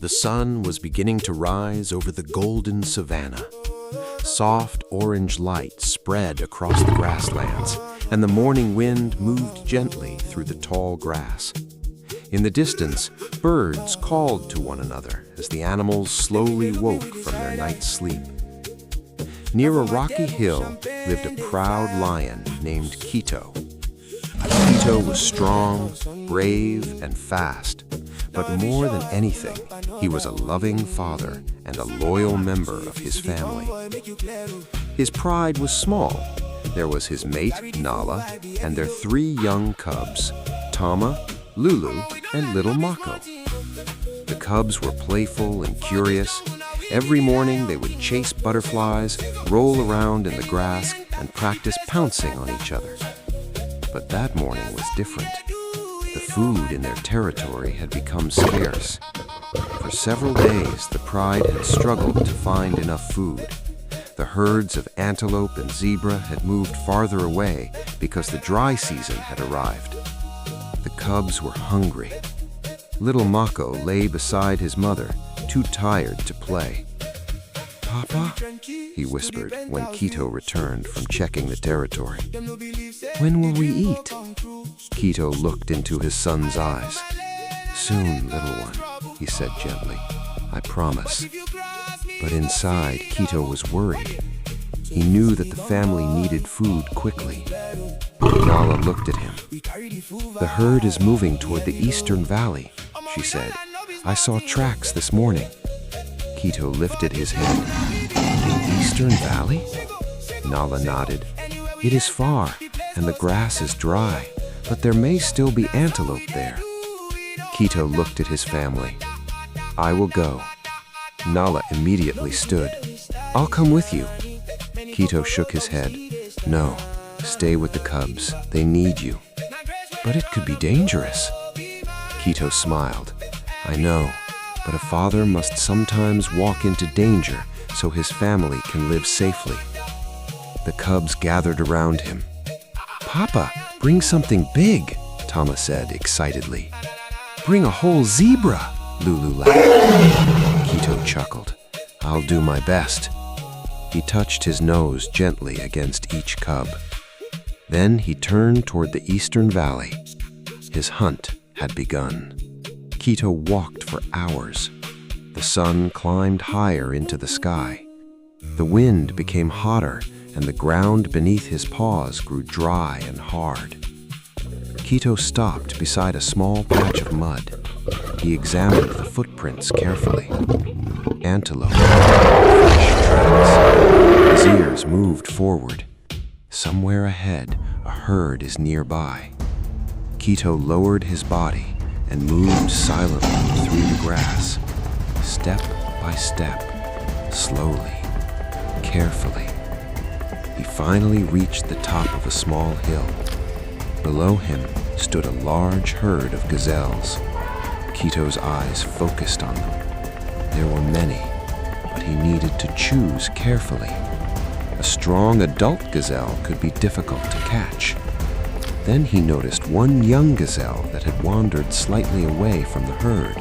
The sun was beginning to rise over the golden savanna. Soft orange light spread across the grasslands, and the morning wind moved gently through the tall grass. In the distance, birds called to one another as the animals slowly woke from their night's sleep. Near a rocky hill lived a proud lion named Kito. Kito was strong, brave, and fast, but more than anything, he was a loving father and a loyal member of his family. His pride was small. There was his mate, Nala, and their 3 young cubs, Tama, Lulu, and little Mako. The cubs were playful and curious. Every morning they would chase butterflies, roll around in the grass, and practice pouncing on each other. But that morning was different. The food in their territory had become scarce. For several days, the pride had struggled to find enough food. The herds of antelope and zebra had moved farther away because the dry season had arrived. The cubs were hungry. Little Mako lay beside his mother, too tired to play. "Papa," he whispered when Kito returned from checking the territory. "When will we eat?" Kito looked into his son's eyes. "Soon, little one," he said gently. "I promise." But inside, Kito was worried. He knew that the family needed food quickly. Nala looked at him. "The herd is moving toward the eastern valley," she said. "I saw tracks this morning." Kito lifted his head. "The eastern valley?" Nala nodded. "It is far, and the grass is dry, but there may still be antelope there." Kito looked at his family. "I will go." Nala immediately stood. "I'll come with you." Kito shook his head. "No, stay with the cubs. They need you." "But it could be dangerous." Kito smiled. "I know, but a father must sometimes walk into danger so his family can live safely." The cubs gathered around him. "Papa, bring something big," Tama said excitedly. "Bring a whole zebra," Lulu laughed. Kito chuckled. "I'll do my best." He touched his nose gently against each cub. Then he turned toward the eastern valley. His hunt had begun. Kito walked for hours. The sun climbed higher into the sky. The wind became hotter, and the ground beneath his paws grew dry and hard. Kito stopped beside a small patch of mud. He examined the footprints carefully. Antelope, fresh tracks. His ears moved forward. Somewhere ahead, a herd is nearby. Kito lowered his body and moved silently through the grass, step by step, slowly, carefully. He finally reached the top of a small hill. Below him stood a large herd of gazelles. Kito's eyes focused on them. There were many, but he needed to choose carefully. A strong adult gazelle could be difficult to catch. Then he noticed one young gazelle that had wandered slightly away from the herd.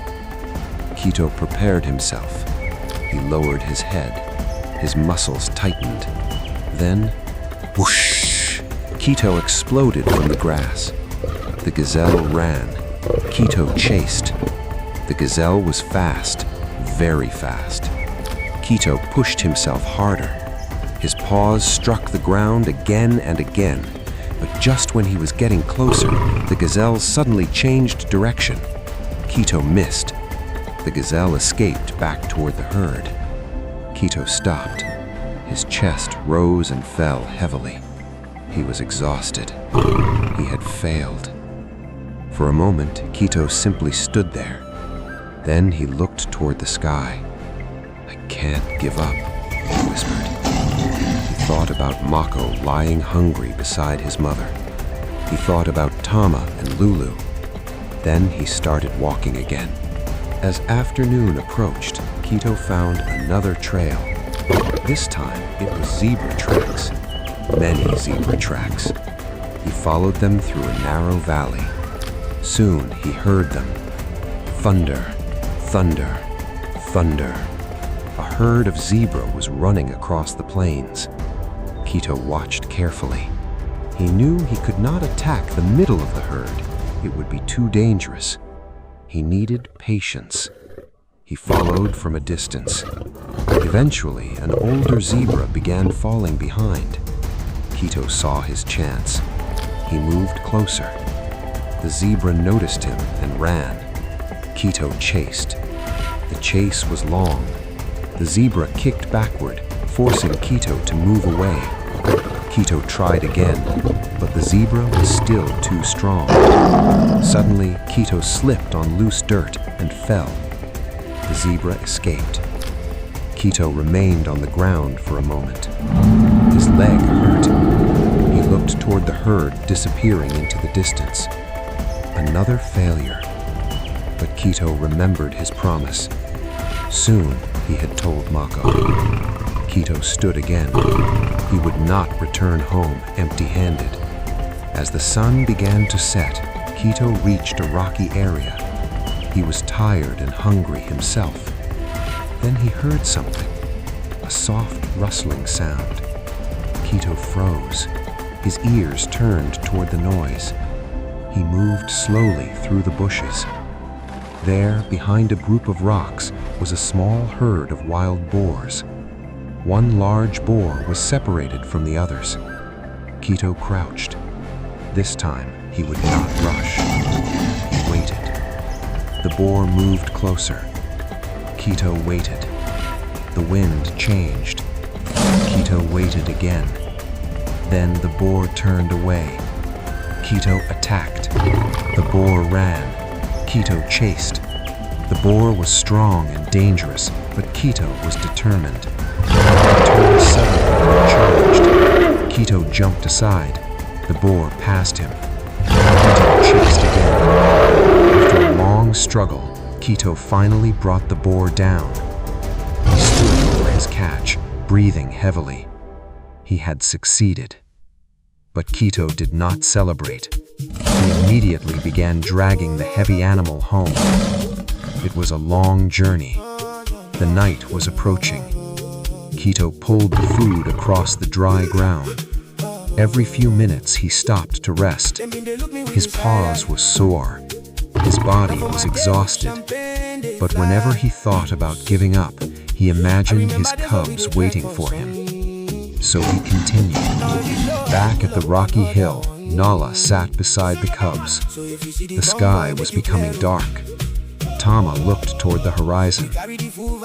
Kito prepared himself. He lowered his head. His muscles tightened. Then, whoosh! Kito exploded from the grass. The gazelle ran. Kito chased. The gazelle was fast, very fast. Kito pushed himself harder. His paws struck the ground again and again, but just when he was getting closer, the gazelle suddenly changed direction. Kito missed. The gazelle escaped back toward the herd. Kito stopped. His chest rose and fell heavily. He was exhausted. He had failed. For a moment, Kito simply stood there. Then he looked toward the sky. "I can't give up," he whispered. He thought about Mako lying hungry beside his mother. He thought about Tama and Lulu. Then he started walking again. As afternoon approached, Kito found another trail. This time, it was zebra tracks. Many zebra tracks. He followed them through a narrow valley. Soon he heard them. Thunder, thunder, thunder. A herd of zebra was running across the plains. Kito watched carefully. He knew he could not attack the middle of the herd. It would be too dangerous. He needed patience. He followed from a distance. Eventually, an older zebra began falling behind. Kito saw his chance. He moved closer. The zebra noticed him and ran. Kito chased. The chase was long. The zebra kicked backward, forcing Kito to move away. Kito tried again, but the zebra was still too strong. Suddenly, Kito slipped on loose dirt and fell. The zebra escaped. Kito remained on the ground for a moment. His leg hurt. He looked toward the herd disappearing into the distance. Another failure. But Kito remembered his promise. Soon, he had told Mako. Kito stood again. He would not return home empty-handed. As the sun began to set, Kito reached a rocky area. He was tired and hungry himself. Then he heard something, a soft rustling sound. Kito froze. His ears turned toward the noise. He moved slowly through the bushes. There, behind a group of rocks, was a small herd of wild boars. One large boar was separated from the others. Kito crouched. This time, he would not rush. He waited. The boar moved closer. Kito waited. The wind changed. Kito waited again. Then the boar turned away. Kito attacked. The boar ran. Kito chased. The boar was strong and dangerous, but Kito was determined. He turned suddenly and charged. Kito jumped aside. The boar passed him. Kito chased again. After a long struggle, Kito finally brought the boar down. He stood over his catch, breathing heavily. He had succeeded. But Kito did not celebrate. He immediately began dragging the heavy animal home. It was a long journey. The night was approaching. Kito pulled the food across the dry ground. Every few minutes he stopped to rest. His paws were sore. His body was exhausted. But whenever he thought about giving up, he imagined his cubs waiting for him. So he continued. Back at the rocky hill, Nala sat beside the cubs. The sky was becoming dark. Tama looked toward the horizon.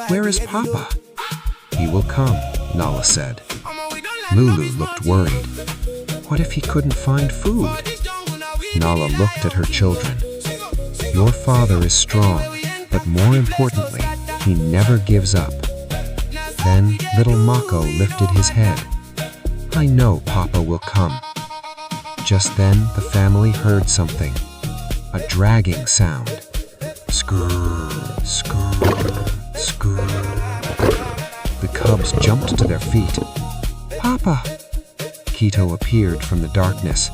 "Where is Papa?" "He will come," Nala said. Lulu looked worried. What if he couldn't find food? Nala looked at her children. "Your father is strong, but more importantly, he never gives up." Then little Mako lifted his head. "I know Papa will come." Just then, the family heard something. A dragging sound. Skrrr, skrrr, skrrr. The cubs jumped to their feet. "Papa!" Kito appeared from the darkness.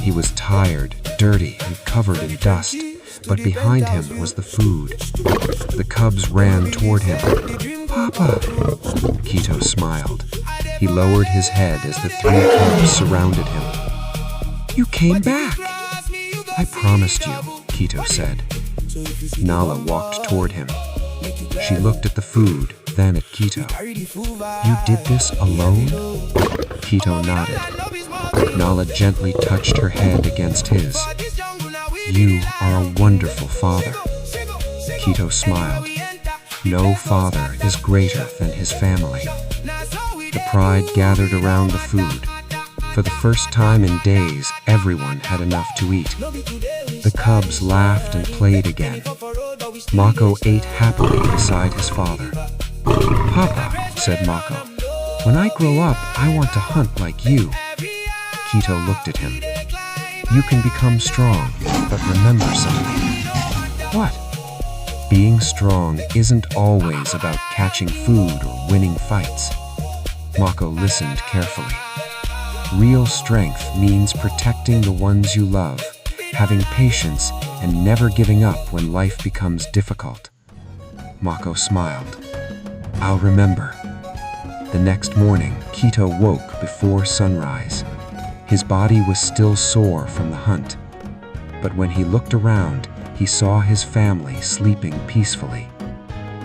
He was tired, dirty, and covered in dust, but behind him was the food. The cubs ran toward him. "Papa!" Kito smiled. He lowered his head as the three cubs surrounded him. "You came back!" "I promised you," Kito said. Nala walked toward him. She looked at the food, then at Kito. "You did this alone?" Kito nodded. Nala gently touched her head against his. "You are a wonderful father." Kito smiled. No father is greater than his family. The pride gathered around the food. For the first time in days, everyone had enough to eat. The cubs laughed and played again. Mako ate happily beside his father. "Papa," said Mako, "when I grow up, I want to hunt like you." Kito looked at him. "You can become strong, but remember something." "What?" "Being strong isn't always about catching food or winning fights." Mako listened carefully. Real strength means protecting the ones you love, having patience, and never giving up when life becomes difficult. Mako smiled. "I'll remember." The next morning, Kito woke before sunrise. His body was still sore from the hunt, but when he looked around, he saw his family sleeping peacefully.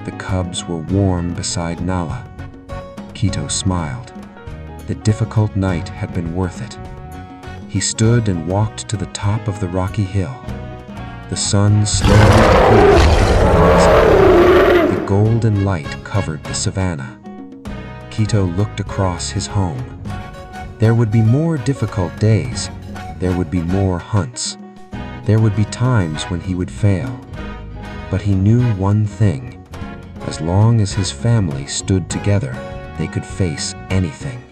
The cubs were warm beside Nala. Kito smiled. The difficult night had been worth it. He stood and walked to the top of the rocky hill. The sun slowly appeared over the horizon. The golden light covered the savanna. Kito looked across his home. There would be more difficult days. There would be more hunts. There would be times when he would fail. But he knew one thing. As long as his family stood together, they could face anything.